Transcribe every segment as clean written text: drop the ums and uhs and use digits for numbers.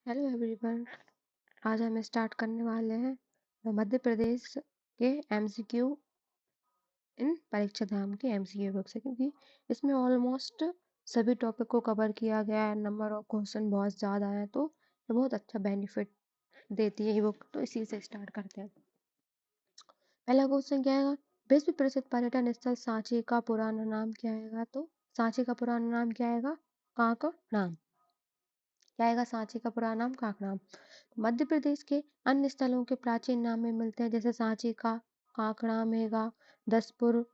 Hello everyone. आज हम start करने वाले हैं मध्य प्रदेश के एमसीक्यू इन परीक्षा धाम के एमसीक्यू बुक से, क्योंकि इसमें ऑलमोस्ट सभी टॉपिक को कवर किया गया है। नंबर ऑफ क्वेश्चन बहुत ज़्यादा है, तो ये बहुत अच्छा बेनिफिट देती है ये बुक। तो इसी से स्टार्ट करते हैं। पहला क्वेश्चन क्या आएगा? विश्व प्रसिद्ध पर्यटन स्थल सांची का पुराना नाम क्या आएगा? तो सांची का पुराना नाम क्या आएगा? कांक नाम। क्या आएगा? सांची का पुराना नाम कांकनाम। मध्य प्रदेश के अन्य स्थलों के प्राचीन नाम में मिलते हैं, जैसे सांची का कांकड़ाम हैगा, दसपुर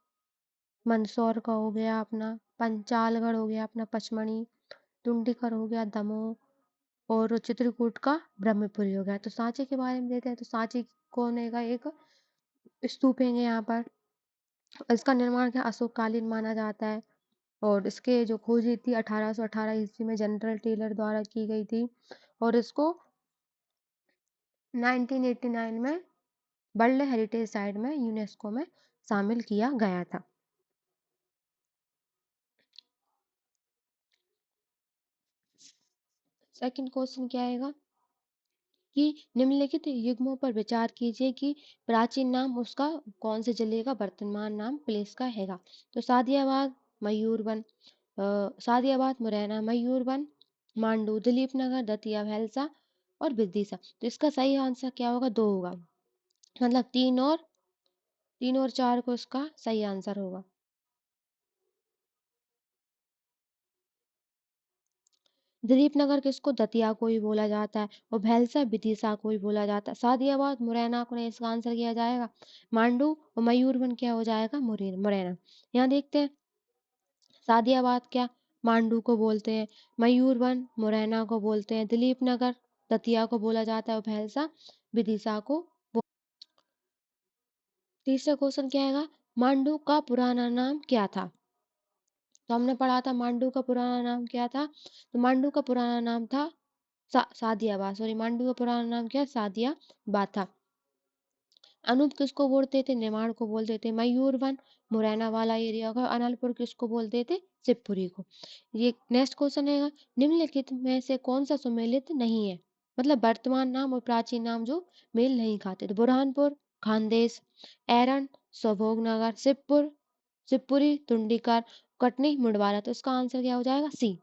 मंदसौर का हो गया अपना, पंचालगढ़ हो गया अपना पचमणी, टुंडीकर हो गया दमोह, और चित्रकूट का ब्रह्मपुरी हो गया। तो सांची के बारे में देते हैं। तो सांची कौन हैगा? एक स्तूप है यहाँ पर। इसका निर्माण क्या अशोक कालीन माना जाता है, और इसके जो खोजी थी 1818 ईस्वी में जनरल टेलर द्वारा की गई थी, और इसको 1989 में वर्ल्ड हेरिटेज साइट में यूनेस्को में शामिल किया गया था। सेकंड क्वेश्चन क्या आएगा कि निम्नलिखित युग्मों पर विचार कीजिए कि प्राचीन नाम उसका कौन से जिले का वर्तमान नाम प्लेस का हैगा। तो सादियाबाद, मयूरवन, सादियाबाद, मुरैना, मयूरवन, मांडू, दिलीप नगर, दतिया, भैलसा और विदिशा। तो इसका सही आंसर क्या होगा? दो होगा, मतलब तीन और चार को इसका सही आंसर होगा। दिलीप नगर किसको? दतिया को ही बोला जाता है, और भैलसा विदिशा को ही बोला जाता है। सादियाबाद मुरैना को नहीं इसका आंसर किया जाएगा। मांडू और मयूरवन क्या हो जाएगा? मुरैना। यहाँ देखते हैं, सादियाबाद क्या मांडू को बोलते हैं, मयूरवन मुरैना को बोलते हैं, दिलीप नगर दतिया को बोला जाता है, और भैलसा विदिशा को। तीसरा क्वेश्चन क्या आएगा? मांडू का पुराना नाम क्या था? तो हमने पढ़ा था मांडू का पुराना नाम क्या था। तो मांडू का पुराना नाम था सादियाबाद। सॉरी, मांडू का पुराना नाम क्या? सादियाबाद था। अनूप किसको बोलते थे? नेमाड़ को बोलते थे। मयूरवन मुरैना वाला एरिया का। अनलपुर किसको बोलते थे? शिवपुरी को। ये नेक्स्ट क्वेश्चन है, निम्नलिखित में से कौन सा सुमेलित नहीं है? मतलब वर्तमान नाम और प्राचीन नाम जो मेल नहीं खाते। तो बुरहानपुर, खानदेश, एरन, सभोगनगर, शिवपुर, शिवपुरी, टुंडीकर, कटनी, मुंडवारा। तो इसका आंसर क्या हो जाएगा? सी।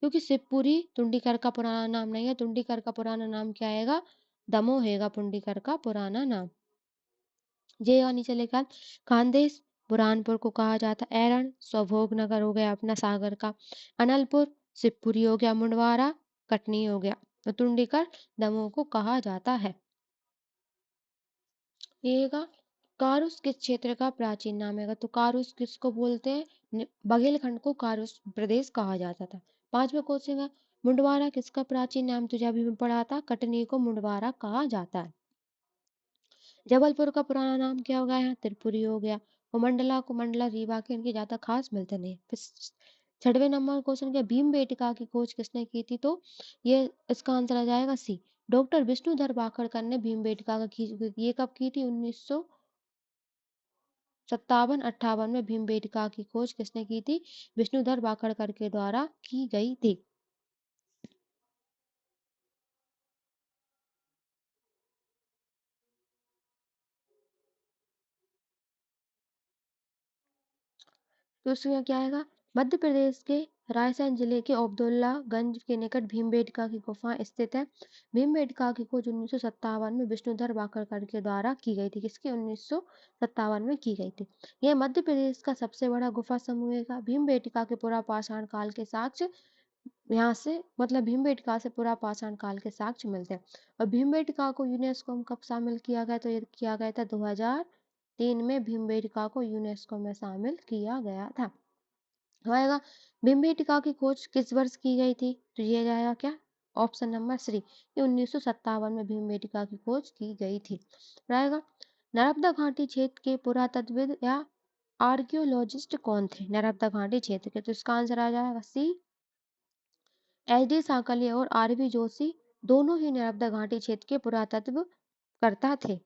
क्योंकि शिवपुरी टुंडीकर का पुराना नाम नहीं है। टुंडीकर का पुराना नाम क्या आएगा? दमोह हैगा टुंडीकर का पुराना नाम। जे और नीचे लिखा है, खानदेश बुरहानपुर को कहा जाता है। एरन सौभोगनगर हो गया अपना सागर का। अनलपुर शिवपुरी हो गया। मुंडवारा कटनी हो गया। तो टुंडीकर दमोह को कहा जाता है। ये का कारुस किस क्षेत्र का प्राचीन नाम है? तो कारुस किसको बोलते हैं? बघेलखंड को कारुस प्रदेश कहा जाता था। पांचवा क्वेश्चन है, मुंडवारा किसका प्राचीन नाम? तुझे अभी भी पढ़ा था, कटनी को मुंडवारा कहा जाता है। जबलपुर का पुराना नाम क्या हो गया? यहाँ त्रिपुरी हो गया। और मंडला को मंडला रीवा के इनके ज्यादा खास मिलते नहीं। फिर छठवें नंबर क्वेश्चन क्या, भीमबेटका की खोज किसने की थी? तो ये इसका आंसर आ जाएगा सी। डॉक्टर विष्णुधर बाखड़कर ने भीमबेटका का ये कब की थी? 1957-58 में भीमबेटका की खोज किसने की थी? विष्णुधर बाखड़कर के द्वारा की गई थी। तो उसमें क्या आएगा? मध्य प्रदेश के रायसेन जिले के अब्दुल्लागंज के निकट भीमबेटका की गुफा स्थित है। भीमबेटका की खोज 1957 में विष्णुधर वाकरकर के द्वारा की गई थी। किसके? 1957 में की गई थी। यह मध्य प्रदेश का सबसे बड़ा गुफा समूह है। भीमबेटका के पुरापाषाण काल के साक्ष्य यहाँ से, मतलब भीमबेटका से पुरापाषाण काल के साक्ष्य मिलते हैं। और भीमबेटका को यूनेस्को में कब शामिल किया गया? तो ये किया गया था 2003 में भीमबेटका को यूनेस्को में शामिल किया गया था। आएगा, भीमबेटका की खोज किस वर्ष की गई थी? तो ये जाएगा क्या? ऑप्शन नंबर सी, ये 1957 में भीमबेटका की खोज की गई थी। रहेगा, नर्मदा घाटी क्षेत्र के पुरातत्वविद या आर्कियोलॉजिस्ट कौन थे? नर्मदा घाटी क्षेत्र के। तो इसका आंसर आ जाएगा सी। एच डी साकले और आर वी जोशी दोनों ही नर्मदा घाटी क्षेत्र के पुरातत्व करता थे।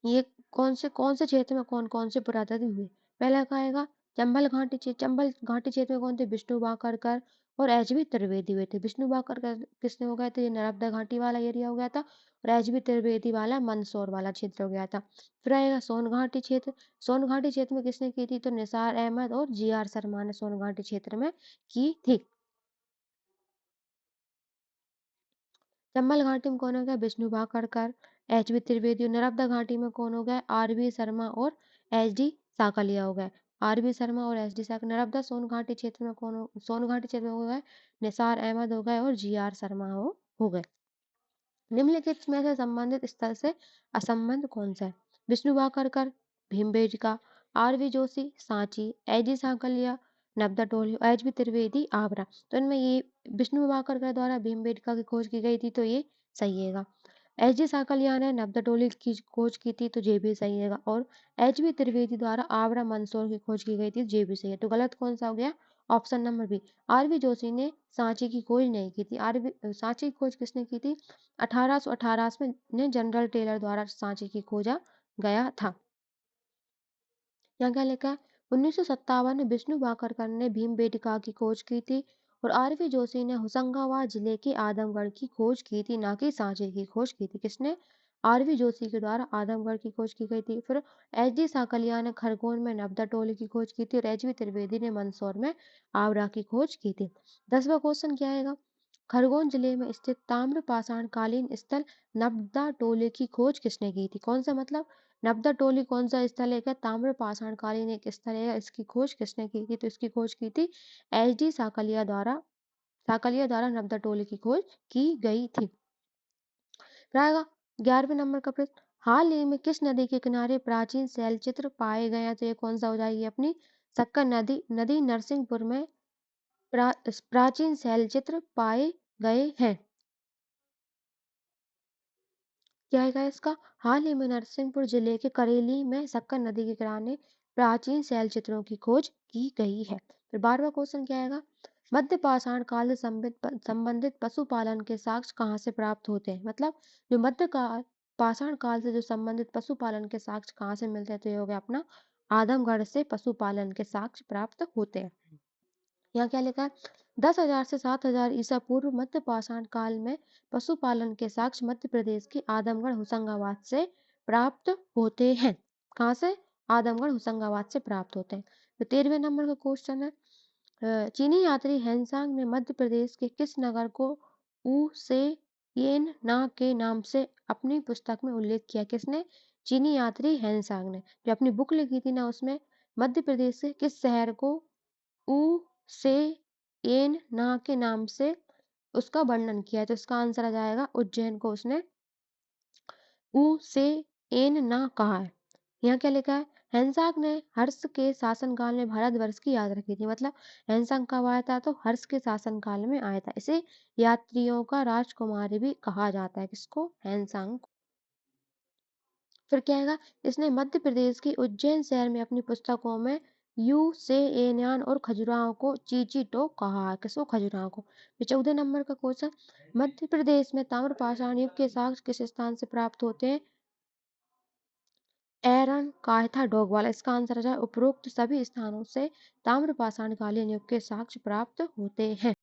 ये कौन से क्षेत्र में कौन कौन से पुरातत्व हुए? पहला का आएगा चंबल घाटी क्षेत्र में कौन थे? विष्णु वाकरकर और एच.बी. त्रिवेदी हुए थे। विष्णु वाकरकर किसने हो गए थे? ये नर्मदा घाटी वाला एरिया हो गया था और एच.बी. त्रिवेदी वाला मंदसौर वाला क्षेत्र हो गया था। फिर आएगा सोन घाटी क्षेत्र। सोन घाटी क्षेत्र में किसने की थी? तो निसार अहमद और जी.आर. शर्मा ने सोन घाटी क्षेत्र में की थी। चंबल घाटी में कौन हो गया? विष्णु वाकरकर, एच.बी. त्रिवेदी। नर्मदा घाटी में कौन हो गया? आर.बी. शर्मा और एच.डी. साकलिया हो गए। आर.बी. शर्मा और एच.डी. साकलिया। नर्मदा सोन घाटी क्षेत्र में सोन घाटी क्षेत्र में हो गए निसार अहमद हो गए और जी.आर. शर्मा हो गए। निम्नलिखित में से संबंधित स्थल से असंबद्ध कौन सा है? विष्णु वाकरकर, भीमबेटका, आर.वी. जोशी, सांची, एच.डी. साकलिया, नर्मदा टोली, एच.बी. त्रिवेदी, आगरा। तो इनमें ये विष्णु वाकरकर द्वारा भीमबेटका की खोज की गई थी, तो ये सही है। एच.डी. साकलिया ने नर्मदा टोली की खोज की थी, तो ये भी सही है। और एच.बी. त्रिवेदी द्वारा आगरा मंदसौर की खोज की गई थी, ये भी सही है। तो गलत कौन सा हो गया? Option number B. R V. Joshi ने सांची की खोज नहीं की थी। सांची की खोज किसने की थी? 1818 में जनरल टेलर द्वारा सांची की खोजा गया था। यहाँ क्या लिखा है? 1957 में विष्णु वाकरकर ने भीमबेटका की खोज की थी और आर.वी. जोशी ने होशंगाबाद जिले के आदमगढ़ की खोज की थी, ना कि सांची की खोज की थी। किसने? आर.वी. जोशी के द्वारा आदमगढ़ की खोज की गई थी। फिर एच.डी. साकलिया ने खरगोन में नर्मदा टोली की खोज की थी और एच.बी. त्रिवेदी ने मंदसौर में आवरा की खोज की थी। 10वां क्वेश्चन क्या आएगा? खरगोन जिले में स्थित ताम्र पाषाण कालीन स्थल नर्मदा टोली की खोज किसने की थी? कौन सा मतलब? नर्मदा टोली कौन सा स्थल है? क्या ताम्र पाषाण कालीन एक स्थल है? इसकी खोज किसने की थी? तो इसकी खोज की थी एच.डी. साकलिया द्वारा नर्मदा टोली की खोज की गई थी। फिर आएगा 11वें नंबर का प्रश्न। हाल ही में किस नदी के किनारे प्राचीन शैल चित्र पाए गए हैं? तो ये कौन सा हो जाएगी अपनी? सक्कर नदी नरसिंहपुर में प्राचीन शैल चित्र पाए गए हैं। क्या है इसका? हाल ही में नरसिंहपुर जिले के करेली में सक्कर नदी के किनारे प्राचीन शैल चित्रों की खोज की गई है। फिर 12वां क्वेश्चन क्या आएगा? मध्य पाषाण काल से संबंधित पशुपालन के साक्ष्य कहाँ से प्राप्त होते हैं? मतलब जो पाषाण काल से जो संबंधित पशुपालन के साक्ष्य कहाँ से मिलते हैं? तो ये हो गया अपना आदमगढ़ से पशुपालन के साक्ष्य प्राप्त होते हैं। यहाँ क्या लिखा है? 10,000 से 7,000 ईसा पूर्व मध्य पाषाण काल में पशुपालन के साक्ष्य मध्य प्रदेश के आदमगढ़ होशंगाबाद से प्राप्त होते हैं। कहाँ से? आदमगढ़ होशंगाबाद से प्राप्त होते हैं। तो 13वें नंबर का क्वेश्चन है, चीनी यात्री हेनसांग ने मध्य प्रदेश के किस नगर को ऊ से येन ना के नाम से अपनी पुस्तक में उल्लेख किया? किसने? चीनी यात्री हेनसांग ने। जो अपनी बुक लिखी थी ना, उसमें मध्य प्रदेश के किस शहर को ऊ से एन ना के नाम से उसका वर्णन किया है? तो इसका आंसर आ जाएगा उज्जैन को उसने ऊ से एन ना कहा है। यहाँ क्या लिखा है? हेनसांग ने हर्ष के शासनकाल में भारतवर्ष की याद रखी थी। मतलब हेनसांग कब आया था? तो हर्ष के शासनकाल में आया था। इसे यात्रियों का राजकुमारी भी कहा जाता है। किसको? हेनसांग को। फिर क्या आएगा? इसने मध्य प्रदेश के उज्जैन शहर में अपनी पुस्तकों में यू से एनयान और खजुराहो को चीचीटो कहा है। किसको? खजुराहो को। फिर 14 नंबर का क्वेश्चन, मध्य प्रदेश में ताम्रपाषाण युग के साक्ष्य किस स्थान से प्राप्त होते हैं? एरन कायथा डोगवाल। इसका आंसर है उपरोक्त सभी स्थानों से ताम्रपाषाण कालीन युग के साक्ष्य प्राप्त होते हैं।